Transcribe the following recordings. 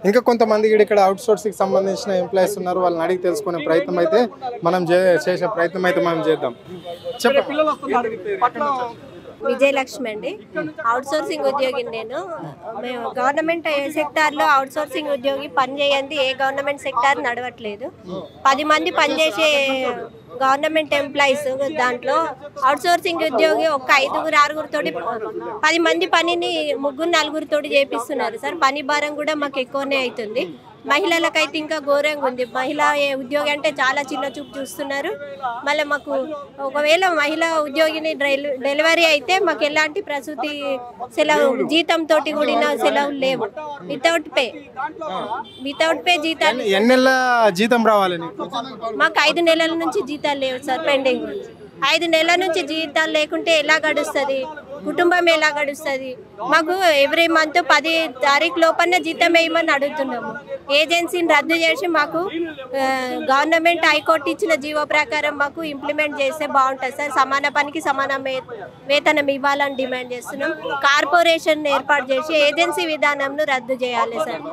ఇంకా కొంతమంది ఇక్కడ అవుట్ సోర్సింగ్ సంబంధించిన ఎంప్లాయీస్ ఉన్నారు, వాళ్ళని అడిగి తెలుసుకునే ప్రయత్నం అయితే మనం చేసే ప్రయత్నం అయితే మనం చేద్దాం. విజయలక్ష్మి అండి, అవుట్ సోర్సింగ్ ఉద్యోగిని నేను. మేము గవర్నమెంట్ సెక్టార్లో అవుట్ సోర్సింగ్ ఉద్యోగి పని చేయండి, ఏ గవర్నమెంట్ సెక్టార్ నడవట్లేదు. 10 మంది పనిచేసే గవర్నమెంట్ ఎంప్లాయీస్, దాంట్లో అవుట్ సోర్సింగ్ ఉద్యోగి ఒక 5-6 తోటి 10 మంది పనిని 3-4 తోటి చేపిస్తున్నారు సార్. పని భారం కూడా మాకు ఎక్కువనే అవుతుంది. మహిళలకైతే ఇంకా ఘోరంగా ఉంది. మహిళా ఉద్యోగి అంటే చాలా చిన్న చూపు చూస్తున్నారు. మళ్ళీ మాకు ఒకవేళ మహిళా ఉద్యోగిని డెలివరీ అయితే మాకు ఎలాంటి ప్రసూతి సెలవు, జీతంతో కూడిన సెలవులు లేవు. వితౌట్ పే జీతాలు. ఎన్ని నెలల జీతం రావాలి? మాకు 5 నెలల నుంచి జీతాలు లేవు సార్, పెండింగ్. 5 నెలల నుంచి జీతాలు లేకుంటే ఎలా గడుస్తుంది? కుటుంబం ఎలా గడుస్తుంది? మాకు ఎవ్రీ మంత్ 10 తారీఖు లోపల జీతం వేయమని అడుగుతున్నాము. ఏజెన్సీని రద్దు చేసి మాకు గవర్నమెంట్ హైకోర్టు ఇచ్చిన జీవో ప్రకారం మాకు ఇంప్లిమెంట్ చేస్తే బాగుంటుంది సార్. సమాన పనికి సమాన వేతనం ఇవ్వాలని డిమాండ్ చేస్తున్నాం. కార్పొరేషన్ ఏర్పాటు చేసి ఏజెన్సీ విధానంను రద్దు చేయాలి సార్.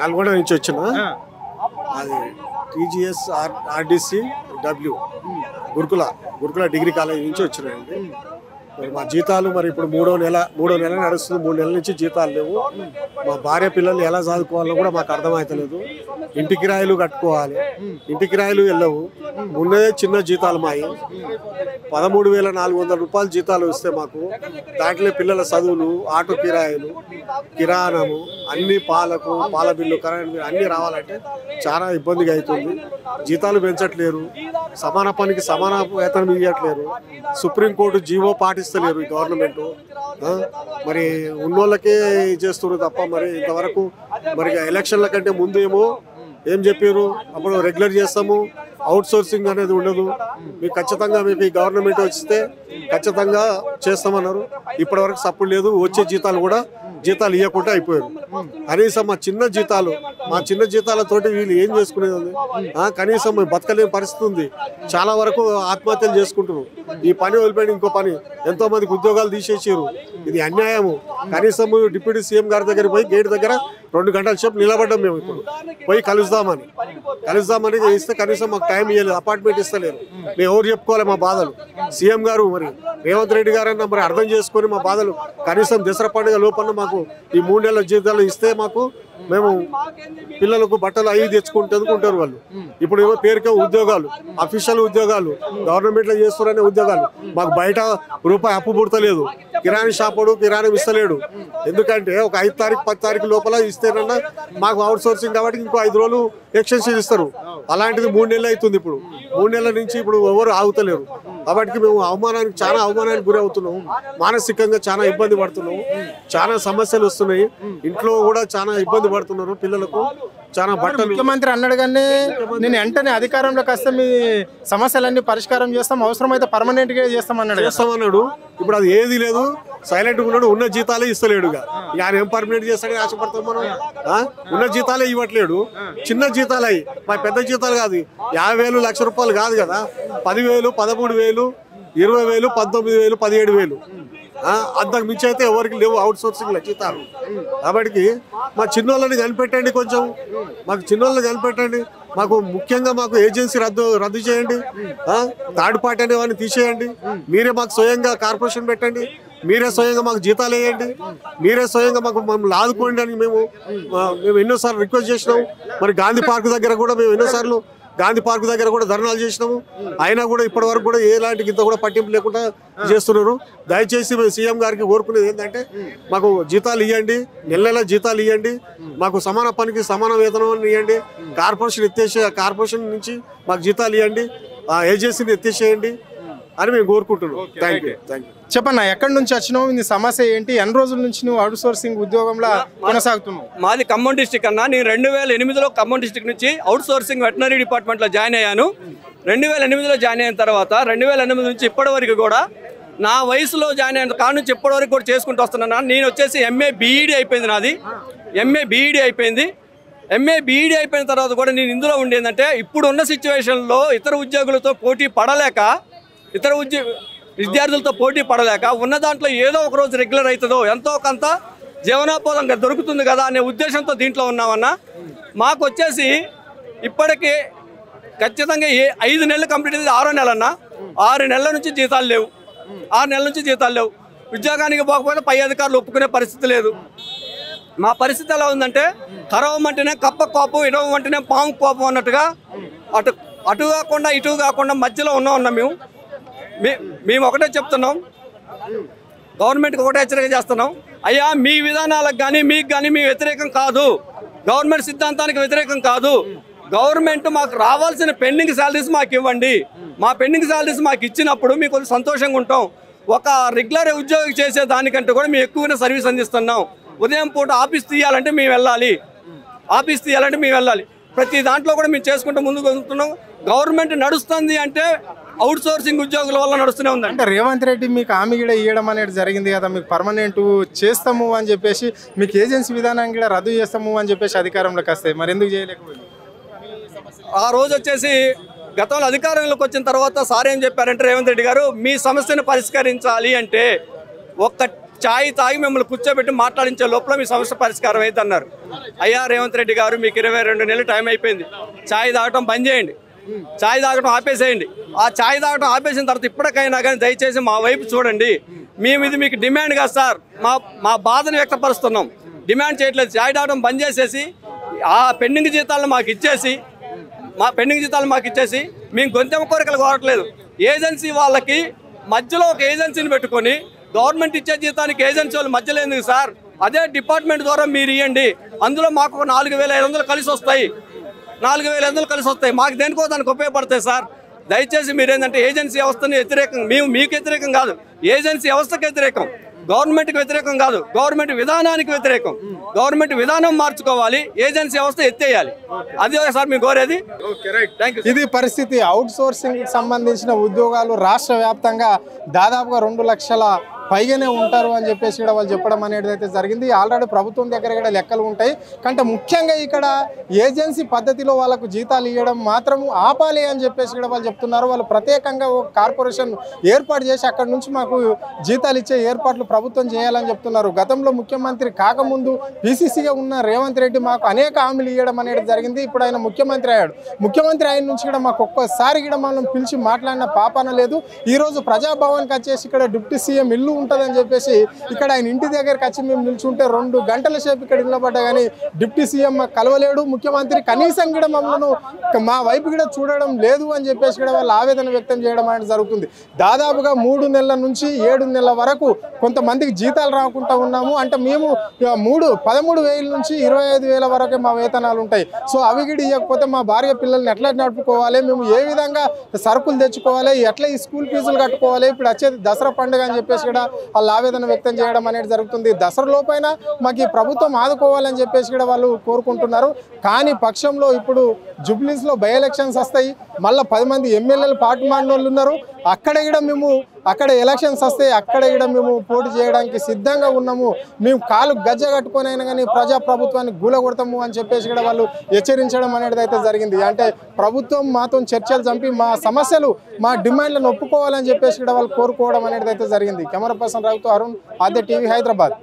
నల్గొండ నుంచి వచ్చిన అది టీజీఎస్ ఆర్డిసి డబ్ల్యూ గురుకుల డిగ్రీ కాలేజ్ నుంచి వచ్చినాయండి. మరి మా జీతాలు మరి ఇప్పుడు మూడో నెల నడుస్తుంది. 3 నెలల నుంచి జీతాలు లేవు. మా భార్య పిల్లలు ఎలా చదువుకోవాలో కూడా మాకు అర్థమవుతలేదు. ఇంటి కిరాయిలు కట్టుకోవాలి, ఇంటి కిరాయిలు వెళ్ళవు. ముందే చిన్న జీతాలు మాయి 13,400 రూపాయలు జీతాలు వస్తే మాకు దాంట్లో పిల్లల చదువులు, ఆటో కిరాయిలు, కిరాణము, అన్ని పాల బిల్లు, కరెంట్ బిల్లు అన్నీ రావాలంటే చాలా ఇబ్బందిగా అవుతుంది. జీతాలు పెంచట్లేరు, సమాన పనికి సమాన వేతనం ఇవ్వట్లేరు. సుప్రీంకోర్టు జీవో పాటిస్తలేరు ఈ గవర్నమెంట్. మరి ఉన్నోళ్ళకే చేస్తున్నారు తప్ప మరి ఇంతవరకు మరి ఎలక్షన్ల కంటే ముందు ఏం చెప్పారు, అప్పుడు రెగ్యులర్ చేస్తాము, అవుట్ సోర్సింగ్ అనేది ఉండదు, మీకు ఖచ్చితంగా మీకు ఈ గవర్నమెంట్ వస్తే ఖచ్చితంగా చేస్తామన్నారు. ఇప్పటివరకు సపోర్ట్ లేదు. వచ్చే జీతాలు ఇవ్వకుండా అయిపోయారు. కనీసం మా చిన్న జీతాలతోటి వీళ్ళు ఏం చేసుకునేది ఉంది? కనీసం బతకలేని పరిస్థితి ఉంది. చాలా వరకు ఆత్మహత్యలు చేసుకుంటారు. ఈ పని వదిలిపోయి ఇంకో పని, ఎంతో మందికి ఉద్యోగాలు తీసేసారు. ఇది అన్యాయము. కనీసం డిప్యూటీ సీఎం గారి దగ్గర పోయి గేట్ దగ్గర 2 గంటల సేపు నిలబడ్డాం. మేము ఇప్పుడు పోయి కలుద్దామని ఇస్తే కనీసం మాకు టైం ఇవ్వలేదు, అపార్ట్మెంట్ ఇస్తలేరు. మేము ఎవరు చెప్పుకోవాలి మా బాధలు? సీఎం గారు మరి రేవంత్ రెడ్డి గారన్నా మరి అర్థం చేసుకొని మా బాధలు కనీసం దసరా పండుగ లోపల మాకు ఈ 3 నెలల జీతాలు ఇస్తే మేము పిల్లలకు బట్టలు అవి తెచ్చుకుంటారు వాళ్ళు. ఇప్పుడు ఏమో పేరుకే ఉద్యోగాలు, అఫీషియల్ ఉద్యోగాలు, గవర్నమెంట్ లో చేస్తున్నారనే ఉద్యోగాలు. మాకు బయట రూపాయి అప్పు పుడతలేదు. కిరాణా షాపుడు కిరాణం ఇస్తలేడు. ఎందుకంటే ఒక 5 తారీఖు 10 తారీఖు లోపల ఇస్తేనన్నా మాకు అవుట్ సోర్సింగ్ కాబట్టి ఇంకో 5 రోజులు ఎక్స్టెన్షన్ ఇస్తారు. అలాంటిది 3 నెలలు అవుతుంది. ఇప్పుడు 3 నెలల నుంచి ఇప్పుడు ఎవరు ఆగుతలేరు. కాబట్టి మేము చాలా అవమానానికి గురి అవుతున్నాము. మానసికంగా చాలా ఇబ్బంది పడుతున్నాము. చాలా సమస్యలు వస్తున్నాయి. ఇంట్లో కూడా చాలా ఇబ్బంది పడుతున్నారు. పిల్లలకు చాలా బట్టలు. ముఖ్యమంత్రి అన్నాడు కానీ నేను వెంటనే అధికారంలోకి వస్తే మీ సమస్యలన్నీ పరిష్కారం చేస్తాం, అవసరమైతే పర్మనెంట్ గా చేస్తామన్నాడు. ఇప్పుడు అది ఏది లేదు, సైలెంట్ గా ఉన్నాడు. ఉన్న జీతాలే ఇస్తలేడు. ఆయన ఏం పర్మనెంట్ చేస్తాడని ఆశపడతాం మనం. ఉన్న జీతాలే ఇవ్వట్లేడు. చిన్న జీతాలు అయ్యి మా పెద్ద జీతాలు కాదు. 50,000 లక్ష రూపాయలు కాదు కదా. 10,000, 13,000, 20,000, 19,000, 17,000 అంతకు మించి అయితే ఎవరికి లేవు అవుట్ సోర్సింగ్ జీతాలు. కాబట్టి మా చిన్నోళ్ళని కనిపెట్టండి. కొంచెం మాకు చిన్నోళ్ళని కనిపెట్టండి. మాకు ముఖ్యంగా మాకు ఏజెన్సీ రద్దు చేయండి. థర్డ్ పార్టీ అనే వాడిని తీసేయండి. మీరే మాకు స్వయంగా కార్పొరేషన్ పెట్టండి. మీరే స్వయంగా మాకు జీతాలు వేయండి. మీరే స్వయంగా మమ్మల్ని ఆదుకోండి అని మేము ఎన్నోసార్లు రిక్వెస్ట్ చేసినాము. మరి గాంధీ పార్క్ దగ్గర కూడా మేము ఎన్నోసార్లు ధర్నాలు చేసినాము. అయినా కూడా ఇప్పటి వరకు కూడా ఎలాంటి గింత కూడా పట్టింపు లేకుండా చేస్తున్నారు. దయచేసి మేము సీఎం గారికి కోరుకునేది ఏంటంటే మాకు జీతాలు ఇవ్వండి, నెల జీతాలు ఇవ్వండి, మాకు సమాన పనికి సమాన వేతనం ఇవ్వండి, కార్పొరేషన్ నుంచి మాకు జీతాలు ఇవ్వండి, ఏజెన్సీని ఎత్తేసేయండి అని మేము కోరుకుంటున్నాం. Thank you. చెప్పన్నా, ఎక్కడి నుంచి వచ్చినావు? నీ సమస్య ఏంటి? ఎన్ని రోజుల నుంచి నువ్వు అవుట్ సోర్సింగ్ ఉద్యోగంలో కొనసాగుతున్నావు? మాది ఖమ్మం డిస్టిక్ అన్న. నేను 2008లో ఖమ్మం డిస్టిక్ నుంచి అవుట్ సోర్సింగ్ వెటనరీ డిపార్ట్మెంట్లో జాయిన్ అయ్యాను. 2008లో జాయిన్ అయిన తర్వాత 2008 నుంచి ఇప్పటి వరకు కూడా నా వయసులో జాయిన్ అయిన కాడ నుంచి ఇప్పటి వరకు కూడా చేసుకుంటూ వస్తున్నాను. నేను వచ్చేసి ఎంఏ బీఈడీ అయిపోయింది. నాది ఎంఏ బీఈడీ అయిపోయింది. అయిపోయిన తర్వాత కూడా నేను ఇందులో ఉండేందంటే ఇప్పుడు ఉన్న సిచ్యువేషన్లో ఇతర ఉద్యోగులతో పోటీ పడలేక విద్యార్థులతో పోటీ పడలేక ఉన్న దాంట్లో ఏదో ఒక రోజు రెగ్యులర్ అవుతుందో ఎంతో కొంత జీవనోపాధంగా దొరుకుతుంది కదా అనే ఉద్దేశంతో దీంట్లో ఉన్నామన్నా. మాకు వచ్చేసి ఇప్పటికీ ఖచ్చితంగా 5 నెలలు కంప్లీట్ అయింది, 6వ నెల అన్న. 6 నెలల నుంచి జీతాలు లేవు, 6 నెలల నుంచి జీతాలు లేవు. ఉద్యోగానికి పోకపోతే పై అధికారులు ఒప్పుకునే పరిస్థితి లేదు. మా పరిస్థితి ఎలా ఉందంటే కరవమంటేనే కప్ప కోపం, ఇడవమంటేనే పాము కోపం అన్నట్టుగా అటు కాకుండా ఇటు కాకుండా మధ్యలో ఉన్నాం మేము ఒకటే చెప్తున్నాం, గవర్నమెంట్కి ఒకటే హెచ్చరిక చేస్తున్నాం. అయ్యా మీ విధానాలకు కానీ మీకు కానీ మీ వ్యతిరేకం కాదు, గవర్నమెంట్ సిద్ధాంతానికి వ్యతిరేకం కాదు. గవర్నమెంట్ మాకు రావాల్సిన పెండింగ్ శాలరీస్ మాకు ఇవ్వండి. మా పెండింగ్ శాలరీస్ మాకు ఇచ్చినప్పుడు మీకు కొంచెం సంతోషంగా ఉంటాం. ఒక రెగ్యులర్ ఉద్యోగం చేసే దానికంటే కూడా మేము ఎక్కువైనా సర్వీస్ అందిస్తున్నాం. ఉదయం పూట ఆఫీస్ తీయాలంటే మేము వెళ్ళాలి. ప్రతి దాంట్లో కూడా మేము చేసుకుంటూ ముందుకు వెళ్తున్నాం. గవర్నమెంట్ నడుస్తుంది అంటే అవుట్ సోర్సింగ్ ఉద్యోగుల వల్ల నడుస్తూనే ఉంది. అంటే రేవంత్ రెడ్డి మీకు హామీ కూడా ఇవ్వడం అనేది జరిగింది కదా, మీకు పర్మనెంట్ చేస్తాము అని చెప్పేసి, మీకు ఏజెన్సీ విధానం కూడా రద్దు చేస్తాము అని చెప్పేసి అధికారంలోకి వస్తాయి, మరి ఎందుకు చేయలేకపోయింది? ఆ రోజు వచ్చేసి గతంలో అధికారంలోకి వచ్చిన తర్వాత సార్ ఏం చెప్పారంటే, రేవంత్ రెడ్డి గారు మీ సమస్యను పరిష్కరించాలి అంటే ఒక్క ఛాయ్ తాగి మిమ్మల్ని కూర్చోబెట్టి మాట్లాడించే లోపల మీ సమస్య పరిష్కారం అయితే అన్నారు. అయ్యా రేవంత్ రెడ్డి గారు మీకు 22 నెలలు టైం అయిపోయింది, ఛాయ్ తాగటం బంద్ చేయండి, ఛాయ్ తాగటం ఆపేసేయండి. ఆ ఛాయ్ తాగటం ఆపేసిన తర్వాత ఇప్పటికైనా కానీ దయచేసి మా వైపు చూడండి. మేము ఇది మీకు డిమాండ్ కాదు సార్, మా బాధను వ్యక్తపరుస్తున్నాం, డిమాండ్ చేయట్లేదు. ఛాయ్ తాగటం బంద్ చేసేసి ఆ పెండింగ్ జీతాలను మాకు ఇచ్చేసి మేము గొంతెమ్మ కోరికలు కోరట్లేదు. ఏజెన్సీ వాళ్ళకి మధ్యలో ఒక ఏజెన్సీని పెట్టుకొని గవర్నమెంట్ ఇచ్చే జీతానికి ఏజెన్సీ వాళ్ళు మధ్యలో ఎందుకు సార్? అదే డిపార్ట్మెంట్ ద్వారా మీరు ఇవ్వండి. అందులో మాకు 4,500 కలిసి వస్తాయి, 4,500 కలిసి వస్తాయి. మాకు దేనికో దానికి ఉపయోగపడతాయి సార్. దయచేసి మీరు ఏంటంటే ఏజెన్సీ వ్యవస్థని వ్యతిరేకం, మేము మీకు వ్యతిరేకం కాదు, ఏజెన్సీ వ్యవస్థకు వ్యతిరేకం, గవర్నమెంట్కి వ్యతిరేకం కాదు, గవర్నమెంట్ విధానానికి వ్యతిరేకం. గవర్నమెంట్ విధానం మార్చుకోవాలి, ఏజెన్సీ వ్యవస్థ ఎత్తేయాలి. అది సార్ మేము కోరేది. ఇది పరిస్థితి. అవుట్ సోర్సింగ్ సంబంధించిన ఉద్యోగాలు రాష్ట్ర వ్యాప్తంగా దాదాపుగా 2 లక్షల పైగానే ఉంటారు అని చెప్పేసి కూడా వాళ్ళు చెప్పడం అనేది అయితే జరిగింది. ఆల్రెడీ ప్రభుత్వం దగ్గర కూడా లెక్కలు ఉంటాయి. కంటే ముఖ్యంగా ఇక్కడ ఏజెన్సీ పద్ధతిలో వాళ్ళకు జీతాలు ఇవ్వడం మాత్రం ఆపాలి అని చెప్పేసి కూడా వాళ్ళు చెప్తున్నారు. వాళ్ళు ప్రత్యేకంగా ఒక కార్పొరేషన్ ఏర్పాటు చేసి అక్కడ నుంచి మాకు జీతాలు ఇచ్చే ఏర్పాట్లు ప్రభుత్వం చేయాలని చెప్తున్నారు. గతంలో ముఖ్యమంత్రి కాకముందు పిసిసిగా ఉన్న రేవంత్ రెడ్డి మాకు అనేక హామీలు ఇవ్వడం అనేది జరిగింది. ఇప్పుడు ఆయన ముఖ్యమంత్రి అయ్యాడు. ముఖ్యమంత్రి అయిన నుంచి కూడా మాకు ఒక్కసారి కూడా మనం పిలిచి మాట్లాడిన పాపాన లేదు. ఈరోజు ప్రజాభవన్కి వచ్చేసి ఇక్కడ డిప్యూటీ సీఎం ఇల్లు ఉంటుందని చెప్పేసి ఇక్కడ ఆయన ఇంటి దగ్గరికి వచ్చి మేము నిల్చుంటే 2 గంటల సేపు ఇక్కడ నిలబడ్డా కానీ డిప్యూటీ సీఎం కలవలేడు. ముఖ్యమంత్రి కనీసం కూడా మమ్మల్ని మా వైపు కూడా చూడడం లేదు అని చెప్పేసి కూడా వాళ్ళు ఆవేదన వ్యక్తం చేయడం అనేది జరుగుతుంది. దాదాపుగా 3 నెలల నుంచి 7 నెలల వరకు కొంతమందికి జీతాలు రాకుండా ఉన్నాము. అంటే మేము 13,000 నుంచి 25,000 వరకే మా వేతనాలు ఉంటాయి. సో అవి కూడా ఇవ్వకపోతే మా భార్య పిల్లల్ని ఎట్లా నడుపుకోవాలి, మేము ఏ విధంగా సరుకులు తెచ్చుకోవాలి, ఎట్లా ఈ స్కూల్ ఫీజులు కట్టుకోవాలి, ఇప్పుడు వచ్చేది దసరా పండుగ అని చెప్పేసి కూడా వాళ్ళు ఆవేదన వ్యక్తం చేయడం అనేది జరుగుతుంది. దసరా లోపైన మాకు ఈ ప్రభుత్వం ఆదుకోవాలని చెప్పేసి కూడా వాళ్ళు కోరుకుంటున్నారు. కానీ పక్షంలో ఇప్పుడు జూబ్లీస్లో బై ఎలక్షన్స్ వస్తాయి, మళ్ళీ 10 మంది ఎమ్మెల్యేలు పార్టీ మారిన వాళ్ళు ఉన్నారు. అక్కడ ఎలక్షన్స్ వస్తే అక్కడ కూడా మేము పోటీ చేయడానికి సిద్ధంగా ఉన్నాము. మేము కాలు గజ్జ కట్టుకొని అయినా కానీ ప్రజాప్రభుత్వాన్ని గూలగొడతాము అని చెప్పేసి కూడా వాళ్ళు హెచ్చరించడం అనేది అయితే జరిగింది. అంటే ప్రభుత్వం మాతో చర్చలు చంపి మా సమస్యలు మా డిమాండ్లను ఒప్పుకోవాలని చెప్పేసి కూడా వాళ్ళు కోరుకోవడం అనేది అయితే జరిగింది. కెమెరా పర్సన్ రవితో అరుణ్, ఆద్య టీవీ, హైదరాబాద్.